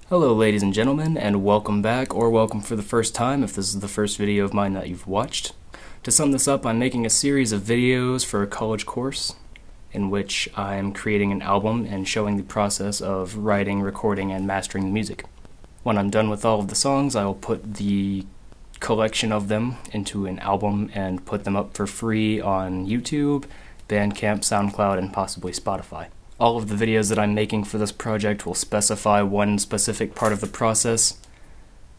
Hello ladies and gentlemen, and welcome back, or welcome for the first time if this is the first video of mine that you've watched. To sum this up, I'm making a series of videos for a college course in which I'm creating an album and showing the process of writing, recording, and mastering the music. When I'm done with all of the songs, I will put the collection of them into an album and put them up for free on YouTube, Bandcamp, SoundCloud, and possibly Spotify. All of the videos that I'm making for this project will specify one specific part of the process,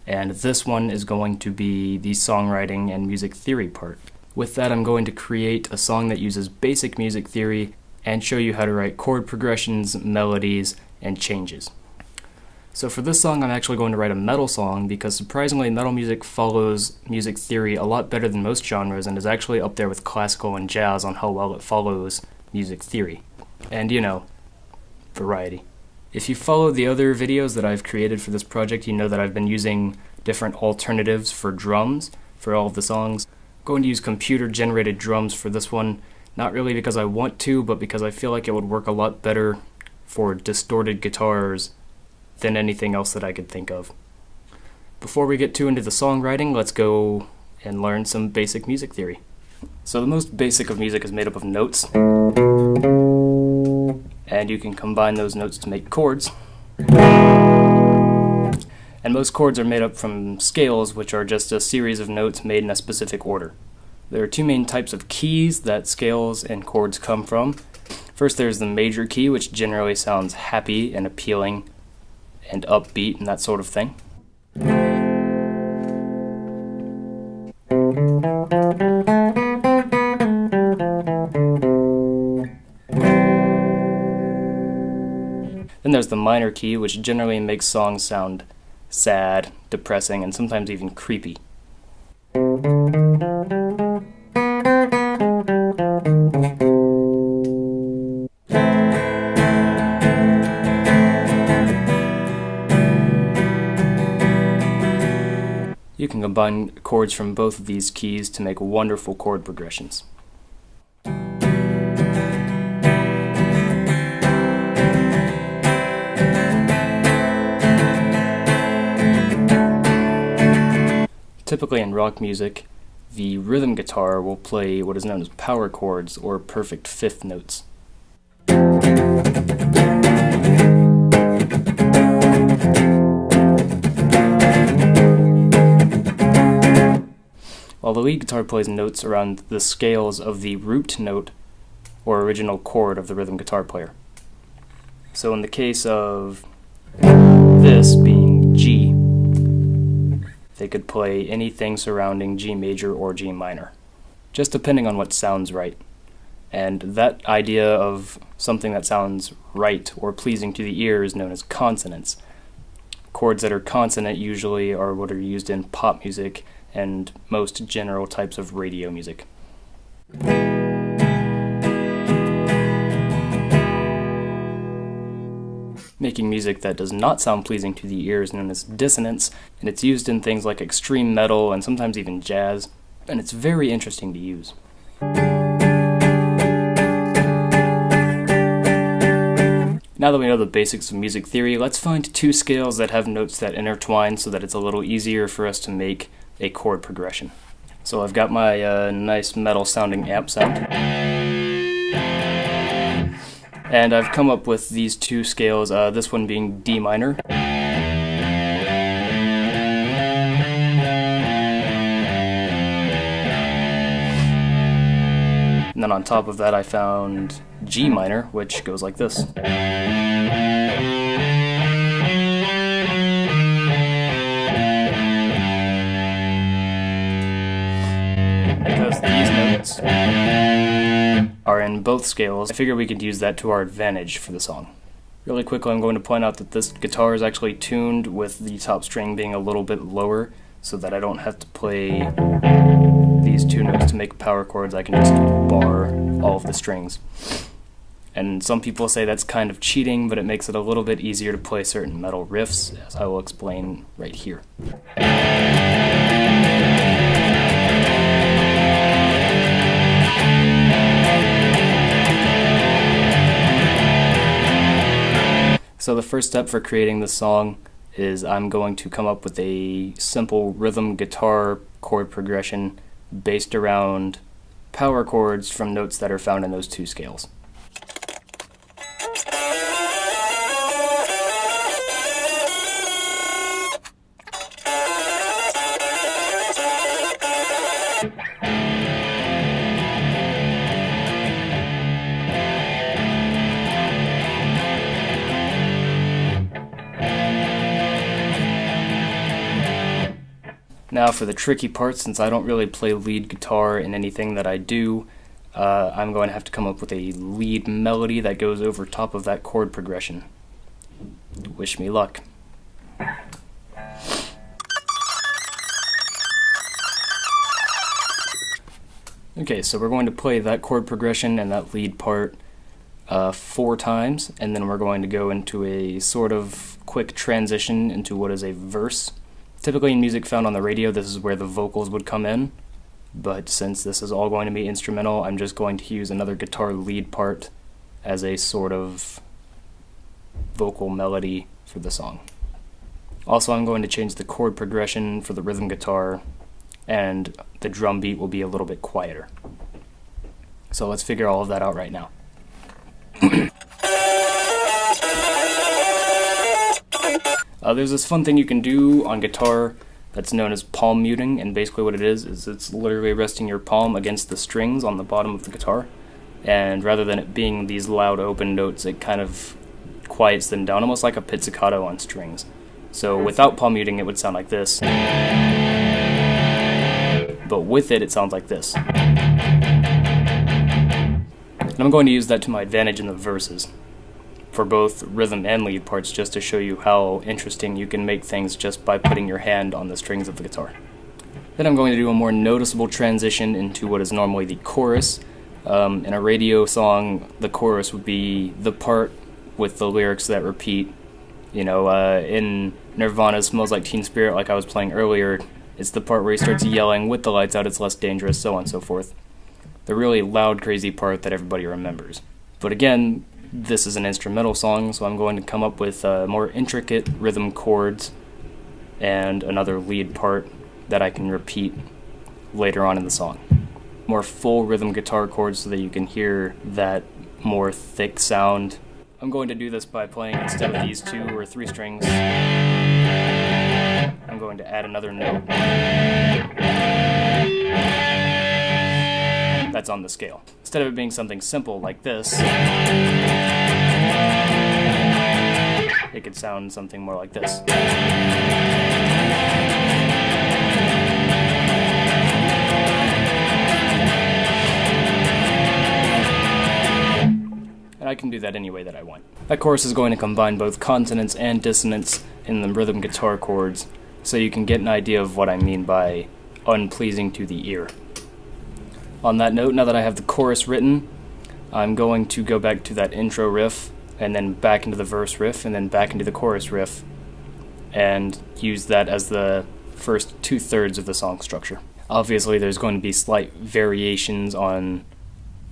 and this one is going to be the songwriting and music theory part. With that, I'm going to create a song that uses basic music theory and show you how to write chord progressions, melodies, and changes. So for this song, I'm actually going to write a metal song because surprisingly, metal music follows music theory a lot better than most genres and is actually up there with classical and jazz on how well it follows music theory. And variety. If you follow the other videos that I've created for this project, you know that I've been using different alternatives for drums for all of the songs. I'm going to use computer-generated drums for this one, not really because I want to, but because I feel like it would work a lot better for distorted guitars than anything else that I could think of. Before we get too into the songwriting, let's go and learn some basic music theory. So the most basic of music is made up of notes, and you can combine those notes to make chords. And most chords are made up from scales, which are just a series of notes made in a specific order. There are two main types of keys that scales and chords come from. First, there's the major key, which generally sounds happy and appealing and upbeat and that sort of thing. Then there's the minor key, which generally makes songs sound sad, depressing, and sometimes even creepy. You can combine chords from both of these keys to make wonderful chord progressions. Typically in rock music, the rhythm guitar will play what is known as power chords or perfect fifth notes. While the lead guitar plays notes around the scales of the root note or original chord of the rhythm guitar player. So in the case of this being G, they could play anything surrounding G major or G minor, just depending on what sounds right. And that idea of something that sounds right or pleasing to the ear is known as consonants. Chords that are consonant usually are what are used in pop music and most general types of radio music. Making music that does not sound pleasing to the ear is known as dissonance, and it's used in things like extreme metal and sometimes even jazz, and it's very interesting to use. Now that we know the basics of music theory, let's find two scales that have notes that intertwine so that it's a little easier for us to make a chord progression. So I've got my nice metal sounding amp sound. And I've come up with these two scales, this one being D minor. And then on top of that I found G minor, which goes like this. Because these notes are in both scales, I figure we could use that to our advantage for the song. Really quickly, I'm going to point out that this guitar is actually tuned with the top string being a little bit lower so that I don't have to play these two notes to make power chords. I can just bar all of the strings. And some people say that's kind of cheating, but it makes it a little bit easier to play certain metal riffs, as I will explain right here. So the first step for creating this song is I'm going to come up with a simple rhythm guitar chord progression based around power chords from notes that are found in those two scales. Now for the tricky part, since I don't really play lead guitar in anything that I do, I'm going to have to come up with a lead melody that goes over top of that chord progression. Wish me luck. Okay, so we're going to play that chord progression and that lead part 4 times, and then we're going to go into a sort of quick transition into what is a verse. Typically in music found on the radio, this is where the vocals would come in, but since this is all going to be instrumental, I'm just going to use another guitar lead part as a sort of vocal melody for the song. Also, I'm going to change the chord progression for the rhythm guitar, and the drum beat will be a little bit quieter. So let's figure all of that out right now. There's this fun thing you can do on guitar that's known as palm muting, and basically what it is it's literally resting your palm against the strings on the bottom of the guitar, and rather than it being these loud open notes, it kind of quiets them down, almost like a pizzicato on strings. So without palm muting, it would sound like this, but with it, it sounds like this. And I'm going to use that to my advantage in the verses, for both rhythm and lead parts, just to show you how interesting you can make things just by putting your hand on the strings of the guitar. Then I'm going to do a more noticeable transition into what is normally the chorus. In a radio song, the chorus would be the part with the lyrics that repeat. You know, in Nirvana's Smells Like Teen Spirit, like I was playing earlier, it's the part where he starts yelling, "With the lights out, it's less dangerous," so on and so forth. The really loud, crazy part that everybody remembers. But again, this is an instrumental song, so I'm going to come up with more intricate rhythm chords and another lead part that I can repeat later on in the song. More full rhythm guitar chords so that you can hear that more thick sound. I'm going to do this by playing, instead of these 2 or 3 strings, I'm going to add another note that's on the scale. Instead of it being something simple like this, it could sound something more like this. And I can do that any way that I want. That chorus is going to combine both consonants and dissonance in the rhythm guitar chords, so you can get an idea of what I mean by unpleasing to the ear. On that note, now that I have the chorus written, I'm going to go back to that intro riff, and then back into the verse riff, and then back into the chorus riff, and use that as the first 2/3 of the song structure. Obviously, there's going to be slight variations on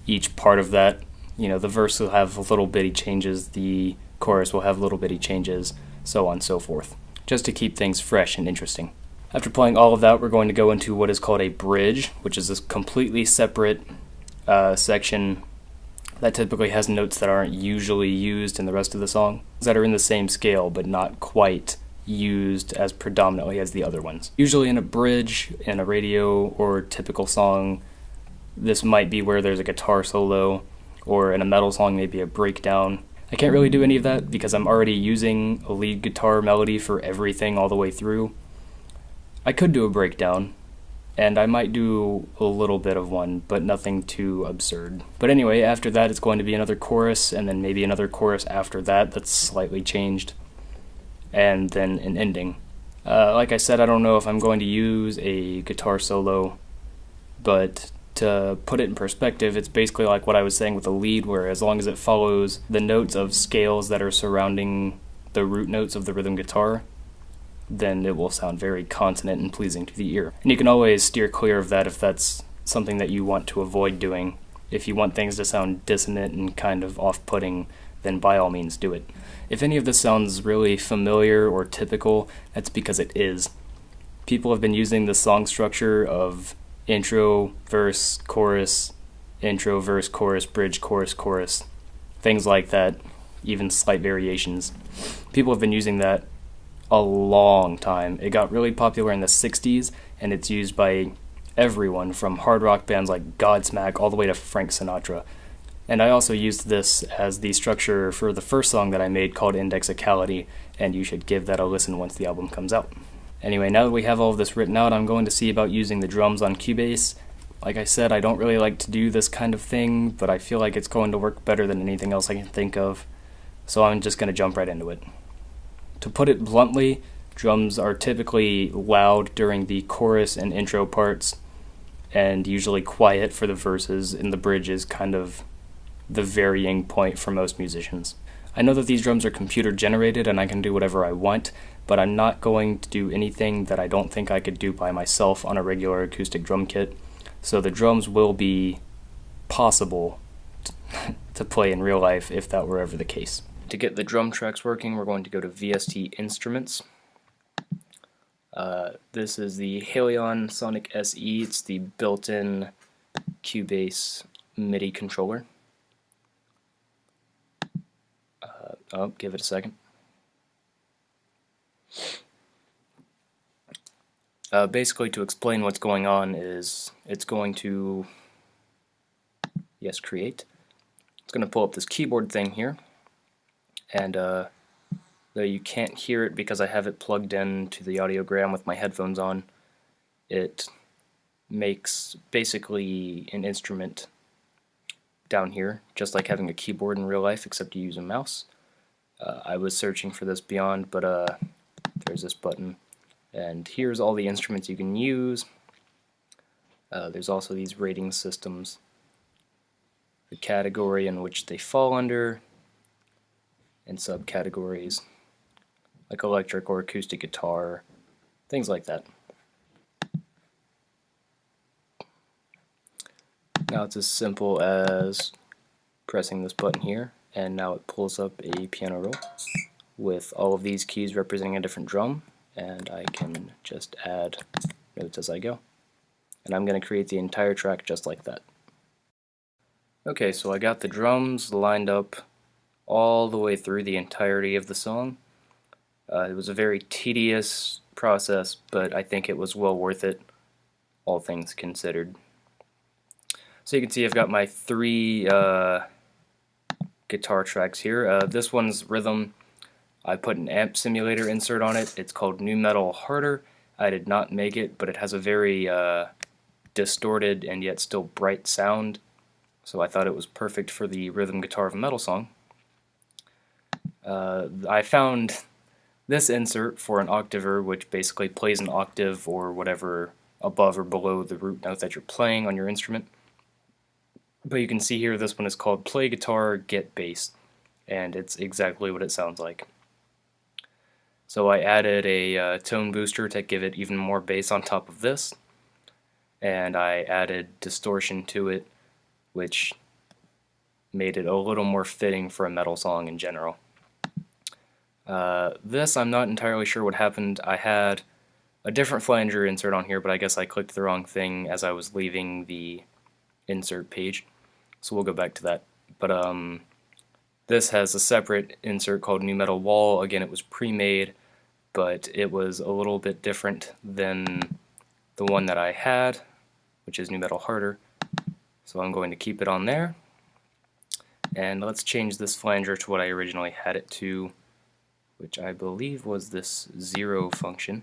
each part of that. You know, the verse will have little bitty changes, the chorus will have little bitty changes, so on and so forth, just to keep things fresh and interesting. After playing all of that, we're going to go into what is called a bridge, which is this completely separate section that typically has notes that aren't usually used in the rest of the song, that are in the same scale but not quite used as predominantly as the other ones. Usually in a bridge, in a radio or typical song, this might be where there's a guitar solo, or in a metal song maybe a breakdown. I can't really do any of that because I'm already using a lead guitar melody for everything all the way through. I could do a breakdown, and I might do a little bit of one, but nothing too absurd. But anyway, after that it's going to be another chorus, and then maybe another chorus after that that's slightly changed, and then an ending. Like I said, I don't know if I'm going to use a guitar solo, but to put it in perspective, it's basically like what I was saying with the lead, where as long as it follows the notes of scales that are surrounding the root notes of the rhythm guitar, then it will sound very consonant and pleasing to the ear. And you can always steer clear of that if that's something that you want to avoid doing. if you want things to sound dissonant and kind of off-putting, then by all means do it. If any of this sounds really familiar or typical, that's because it is. People have been using the song structure of intro, verse, chorus, intro, verse, chorus, bridge, chorus, chorus, things like that, even slight variations. People have been using that a long time. It got really popular in the 60s, and it's used by everyone from hard rock bands like Godsmack all the way to Frank Sinatra. And I also used this as the structure for the first song that I made called Indexicality, and you should give that a listen once the album comes out. Anyway, now that we have all of this written out, I'm going to see about using the drums on Cubase. Like I said, I don't really like to do this kind of thing, but I feel like it's going to work better than anything else I can think of, so I'm just going to jump right into it. To put it bluntly, drums are typically loud during the chorus and intro parts, and usually quiet for the verses, and the bridge is kind of the varying point for most musicians. I know that these drums are computer generated and I can do whatever I want, but I'm not going to do anything that I don't think I could do by myself on a regular acoustic drum kit, so the drums will be possible to play in real life if that were ever the case. To get the drum tracks working, we're going to go to VST Instruments. This is the Helion Sonic SE. It's the built-in Cubase MIDI controller. Give it a second. Basically, to explain what's going on is it's going to, yes, create. It's going to pull up this keyboard thing here, and though you can't hear it because I have it plugged in to the audiogram with my headphones on, it makes basically an instrument down here, just like having a keyboard in real life, except you use a mouse. I was searching for this beyond, but there's this button, and here's all the instruments you can use. There's also these rating systems, the category in which they fall under, and subcategories, like electric or acoustic guitar, things like that. Now it's as simple as pressing this button here, and now it pulls up a piano roll with all of these keys representing a different drum, and I can just add notes as I go. And I'm going to create the entire track just like that. Okay, so I got the drums lined up all the way through the entirety of the song. It was a very tedious process, but I think it was well worth it, all things considered. So you can see I've got my three guitar tracks here. This one's rhythm. I put an amp simulator insert on it. It's called Nu Metal Harder. I did not make it, but it has a very distorted and yet still bright sound, so I thought it was perfect for the rhythm guitar of a metal song. I found this insert for an octaver, which basically plays an octave or whatever above or below the root note that you're playing on your instrument. But you can see here this one is called Play Guitar, Get Bass, and it's exactly what it sounds like. So I added a tone booster to give it even more bass on top of this, and I added distortion to it, which made it a little more fitting for a metal song in general. This I'm not entirely sure what happened. I had a different flanger insert on here, but I guess I clicked the wrong thing as I was leaving the insert page, so we'll go back to that. But this has a separate insert called Nu Metal Wall. Again, it was pre-made, but it was a little bit different than the one that I had, which is Nu Metal Harder. So I'm going to keep it on there, and let's change this flanger to what I originally had it to, which I believe was this 0 function,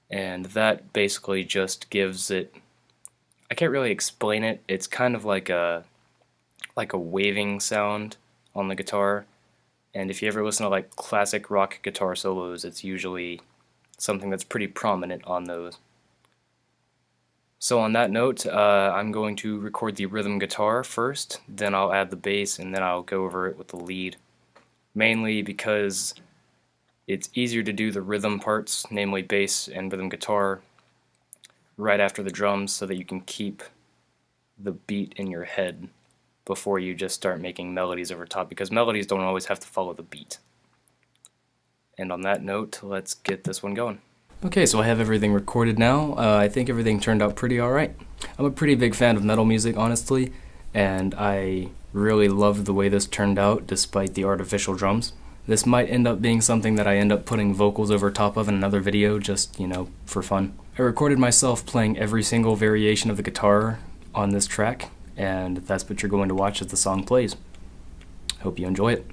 and that basically just gives it, I can't really explain it, it's kind of like a waving sound on the guitar, and if you ever listen to like classic rock guitar solos, it's usually something that's pretty prominent on those. So on that note, I'm going to record the rhythm guitar first, then I'll add the bass, and then I'll go over it with the lead. Mainly because it's easier to do the rhythm parts, namely bass and rhythm guitar, right after the drums so that you can keep the beat in your head before you just start making melodies over top, because melodies don't always have to follow the beat. And on that note, let's get this one going. Okay, so I have everything recorded now. I think everything turned out pretty alright. I'm a pretty big fan of metal music, honestly, and I really loved the way this turned out despite the artificial drums. This might end up being something that I end up putting vocals over top of in another video, just, for fun. I recorded myself playing every single variation of the guitar on this track, and that's what you're going to watch as the song plays. Hope you enjoy it.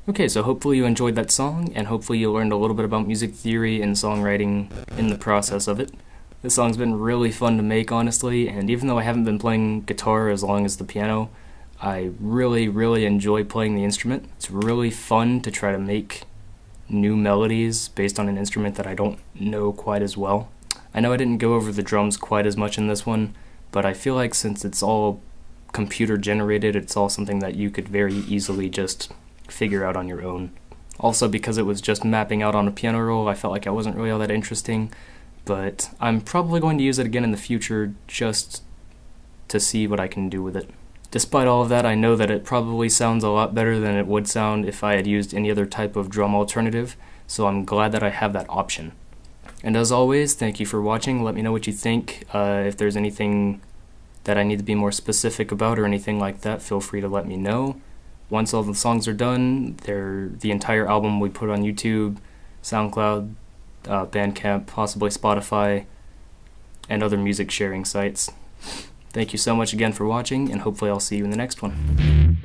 Okay, so hopefully you enjoyed that song, and hopefully you learned a little bit about music theory and songwriting in the process of it. This song's been really fun to make, honestly, and even though I haven't been playing guitar as long as the piano, I really, really enjoy playing the instrument. It's really fun to try to make new melodies based on an instrument that I don't know quite as well. I know I didn't go over the drums quite as much in this one, but I feel like since it's all computer generated, it's all something that you could very easily just figure out on your own. Also, because it was just mapping out on a piano roll, I felt like it wasn't really all that interesting, but I'm probably going to use it again in the future just to see what I can do with it. Despite all of that, I know that it probably sounds a lot better than it would sound if I had used any other type of drum alternative, so I'm glad that I have that option. And as always, thank you for watching. Let me know what you think. If there's anything that I need to be more specific about or anything like that, feel free to let me know. Once all the songs are done, the entire album we put on YouTube, SoundCloud, Bandcamp, possibly Spotify, and other music sharing sites. Thank you so much again for watching, and hopefully I'll see you in the next one.